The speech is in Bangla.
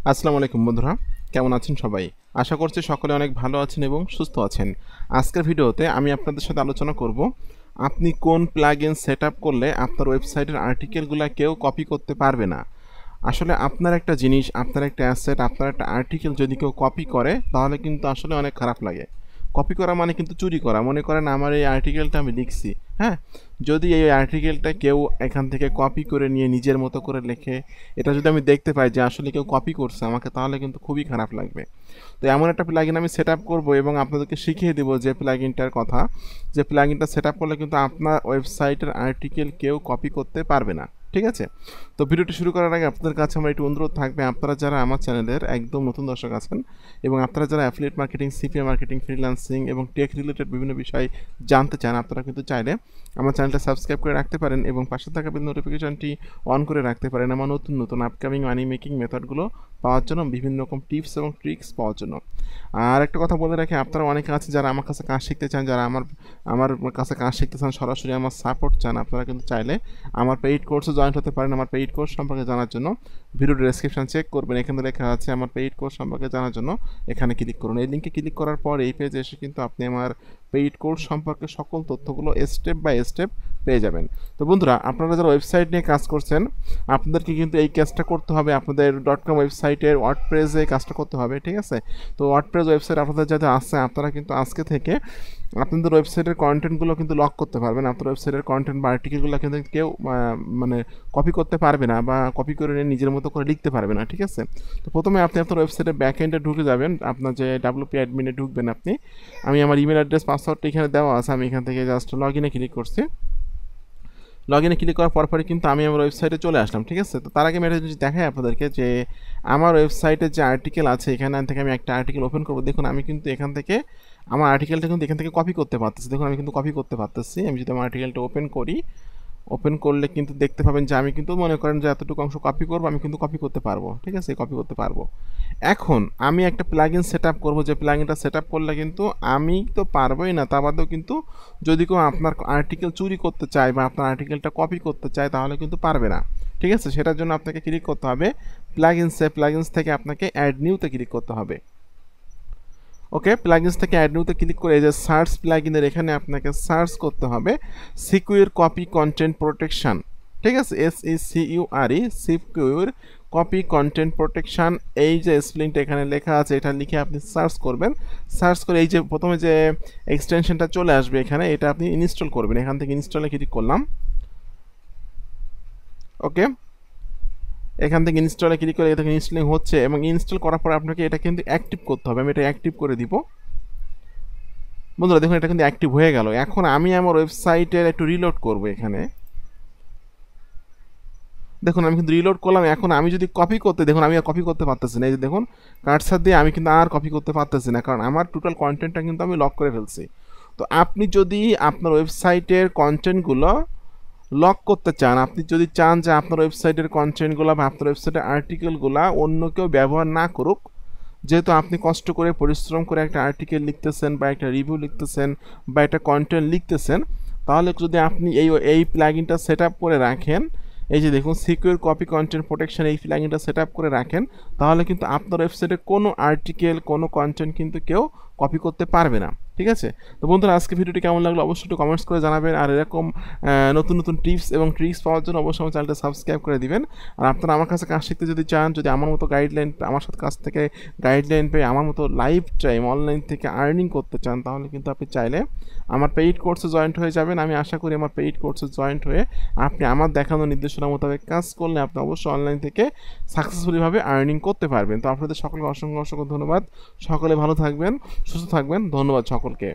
আসসালামু আলাইকুম বন্ধুরা, কেমন আছেন সবাই? আশা করছি সকলে অনেক ভালো আছেন এবং সুস্থ আছেন। আজকের ভিডিওতে আমি আপনাদের সাথে আলোচনা করব আপনি কোন প্লাগইন সেটআপ করলে আপনার ওয়েবসাইটের আর্টিকেলগুলা কেউ কপি করতে পারবে না। আসলে আপনার একটা জিনিস, আপনার একটা অ্যাসেট, আপনার একটা আর্টিকেল যদি কেউ কপি করে তাহলে কিন্তু আসলে অনেক খারাপ লাগে। কপি করা মানে কিন্তু চুরি করা। মনে করেন আমার এই আর্টিকেলটা আমি লিখছি, হ্যাঁ? যদি এই আর্টিকেলটা কেউ এখান থেকে কপি করে নিয়ে নিজের মতো করে লেখে, এটা যদি আমি দেখতে পাই যে আসলে কেউ কপি করছে আমাকে, তাহলে কিন্তু খুবই খারাপ লাগবে। তো এমন একটা প্লাগইন আমি সেট আপ করবো এবং আপনাদেরকে শিখিয়ে দেবো যে প্লাগইনটার কথা, যে প্লাগইনটা সেট আপ করলে কিন্তু আপনার ওয়েবসাইটের আর্টিকেল কেউ কপি করতে পারবে না। ঠিক আছে? তো ভিডিওটি শুরু করার আগে আপনাদের কাছে আমার একটু অনুরোধ থাকবে, আপনারা যারা আমার চ্যানেলের একদম নতুন দর্শক আছেন এবং আপনারা যারা affiliate marketing, CPA marketing, freelancing এবং টেক রিলেটেড বিভিন্ন বিষয় জানতে চান, আপনারা কিন্তু চাইলে আমার চ্যানেলটা সাবস্ক্রাইব করে রাখতে পারেন এবং পাশে থাকা বেল নোটিফিকেশনটি অন করে রাখতে পারেন আমার নতুন নতুন আপকামিং মানি মেকিং মেথডগুলো পাওয়ার জন্য, বিভিন্ন রকম টিপস এবং ট্রিক্স পাওয়ার জন্য। আর একটা কথা বলে রাখি, আপনারা অনেকে আছে যারা আমার কাছে কাজ শিখতে চান, যারা আমার আমার কাছে কাজ শিখতে চান, সরাসরি আমার সাপোর্ট চান, আপনারা কিন্তু চাইলে আমার পেইড কোর্সে জয়েন হতে পারেন। আমার পেইড কোর্স সম্পর্কে জানার জন্য ভিডিও ডেসক্রিপশন চেক করবেন, এখানে লেখা আছে আমার পেইড কোর্স সম্পর্কে জানার জন্য এখানে ক্লিক করুন। এই লিঙ্কে ক্লিক করার পর এই পেজে এসে কিন্তু আপনি আমার পেইড কোর্স সম্পর্কে সকল তথ্যগুলো স্টেপ বাই স্টেপ পেয়ে যাবেন। তো বন্ধুরা, আপনারা যারা ওয়েবসাইট নিয়ে কাজ করছেন, আপনাদেরকে কিন্তু এই কাজটা করতে হবে। আপনাদের .com ওয়েবসাইটের ওয়ার্ডপ্রেসে কাজটা করতে হবে, ঠিক আছে? তো ওয়ার্ডপ্রেস ওয়েবসাইট আপনাদের যাতে আছে, আপনারা কিন্তু আজকে থেকে আপনাদের ওয়েবসাইটের কন্টেন্টগুলো কিন্তু লক করতে পারবেন। আপনার ওয়েবসাইটের কন্টেন্ট বা আর্টিকেলগুলো কিন্তু কেউ মানে কপি করতে পারবে না বা কপি করে নিয়ে নিজের মতো করে লিখতে পারবে না, ঠিক আছে? তো প্রথমে আপনি আপনার ওয়েবসাইটের ব্যাক এন্ডে ঢুকে যাবেন, আপনার যে WP অ্যাডমিনে ঢুকবেন আপনি। আমি আমার ইমেল অ্যাড্রেস, পাসওয়ার্ডটা এখানে দেওয়া আছে, আমি এখান থেকে জাস্ট লগ ইনে ক্লিক করছি। লগ ইনে ক্লিক করার পরপরই কিন্তু আমি আমার ওয়েবসাইটে চলে আসলাম, ঠিক আছে? তো তার আগে আমি একটা জিনিস দেখাই আপনাদেরকে যে আমার ওয়েবসাইটে যে আর্টিকেল আছে, এখানে থেকে আমি একটা আর্টিকেল ওপেন করবো। দেখুন আমি কিন্তু এখান থেকে আমার আর্টিকেলটা কিন্তু এখান থেকে কপি করতে পারতেছি। দেখুন আমি কিন্তু কপি করতে পারতেছি। আমি যদি আমার আর্টিকেলটা ওপেন করি, ওপেন করলে কিন্তু দেখতে পাবেন যে আমি কিন্তু মনে করেন যে এতটুকু অংশ কপি করবো, আমি কিন্তু কপি করতে পারবো, ঠিক আছে? কপি করতে পারবো। এখন আমি একটা প্লাগইন সেট আপ করবো, যে প্লাগইনটা সেট আপ করলে কিন্তু আমি তো পারবোই না, তা বাদেও কিন্তু যদি কেউ আপনার আর্টিকেল চুরি করতে চায় বা আপনার আর্টিকেলটা কপি করতে চায় তাহলে কিন্তু পারবে না, ঠিক আছে? সেটার জন্য আপনাকে ক্লিক করতে হবে প্লাগইনসে। প্লাগইনস থেকে আপনাকে অ্যাড নিউতে ক্লিক করতে হবে। ওকে, প্লাগইনস থেকে অ্যাড নিউতে ক্লিক করে এই যে সার্চ প্লাগইনের এখানে আপনাকে সার্চ করতে হবে সিকিউর কপি কন্টেন্ট প্রোটেকশন, ঠিক আছে? SECURE, secure copy content protection. এই যে স্পেলিংটা এখানে লেখা আছে, এটা লিখে আপনি সার্চ করবেন। সার্চ করে এই যে প্রথমে যে এক্সটেনশনটা চলে আসবে এখানে, এটা আপনি ইনস্টল করবেন। এখান থেকে ইনস্টলে ক্লিক করলাম। ওকে, এখান থেকে ইনস্টলে ক্লিক করে এটা ইনস্টলিং হচ্ছে এবং ইনস্টল করার পর আপনাকে এটা কিন্তু অ্যাক্টিভ করতে হবে। আমি এটা অ্যাক্টিভ করে দিব। বন্ধুরা দেখুন এটা কিন্তু অ্যাক্টিভ হয়ে গেল। এখন আমি আমার ওয়েবসাইটের একটু রিলোড করব। এখানে দেখুন আমি কিন্তু রিলোড করলাম। এখন আমি যদি কপি করতে, দেখুন আমি আর কপি করতে পারতেছি না। এই যে দেখুন কার্সার দিয়ে আমি কিন্তু আর কপি করতে পারতেছি না, কারণ আমার টোটাল কন্টেন্টটা কিন্তু আমি লক করে ফেলছি। তো আপনি যদি আপনার ওয়েবসাইটের কন্টেন্টগুলো লক করতে চান, আপনি যদি চান যে আপনার ওয়েবসাইটের কন্টেন্টগুলো বা আপনার ওয়েবসাইটের আর্টিকেলগুলো অন্য কেউ ব্যবহার না করুক, যেহেতু আপনি কষ্ট করে পরিশ্রম করে একটা আর্টিকেল লিখতেছেন বা একটা রিভিউ লিখতেছেন বা একটা কন্টেন্ট লিখতেছেন, তাহলে যদি আপনি এই প্লাগইনটা সেট আপ করে রাখেন, এই যে দেখুন সিকিউর কপি কন্টেন্ট প্রোটেকশন, এই প্লাগইনটা সেট আপ করে রাখেন, তাহলে কিন্তু আপনার ওয়েবসাইটে কোনো আর্টিকেল, কোনো কন্টেন্ট কিন্তু কেউ কপি করতে পারবে না, ঠিক আছে? তো বন্ধুরা আজকে ভিডিওটি কেমন লাগলো অবশ্যই একটু কমেন্টস করে জানাবেন। আর এরকম নতুন নতুন টিপস এবং ট্রিক্স পাওয়ার জন্য অবশ্যই আমার চ্যানেলটা সাবস্ক্রাইব করে দিবেন। আর আপনারা আমার কাছে কাজ শিখতে যদি চান, যদি আমার মতো গাইডলাইন, আমার সাথে কাছ থেকে গাইডলাইন পেয়ে আমার মতো লাইফ টাইম অনলাইন থেকে আর্নিং করতে চান, তাহলে কিন্তু আপনি চাইলে আমার পেইড কোর্সে জয়েন্ট হয়ে যাবেন। আমি আশা করি আমার পেইড কোর্সে জয়েন্ট হয়ে আপনি আমার দেখানো নির্দেশনা মোতাবেক কাজ করলে আপনি অবশ্যই অনলাইন থেকে সাকসেসফুলিভাবে আর্নিং করতে পারবেন। তো আপনাদের সকলকে অসংখ্য অসংখ্য ধন্যবাদ। সকলে ভালো থাকবেন, সুস্থ থাকবেন। ধন্যবাদ সকলকে।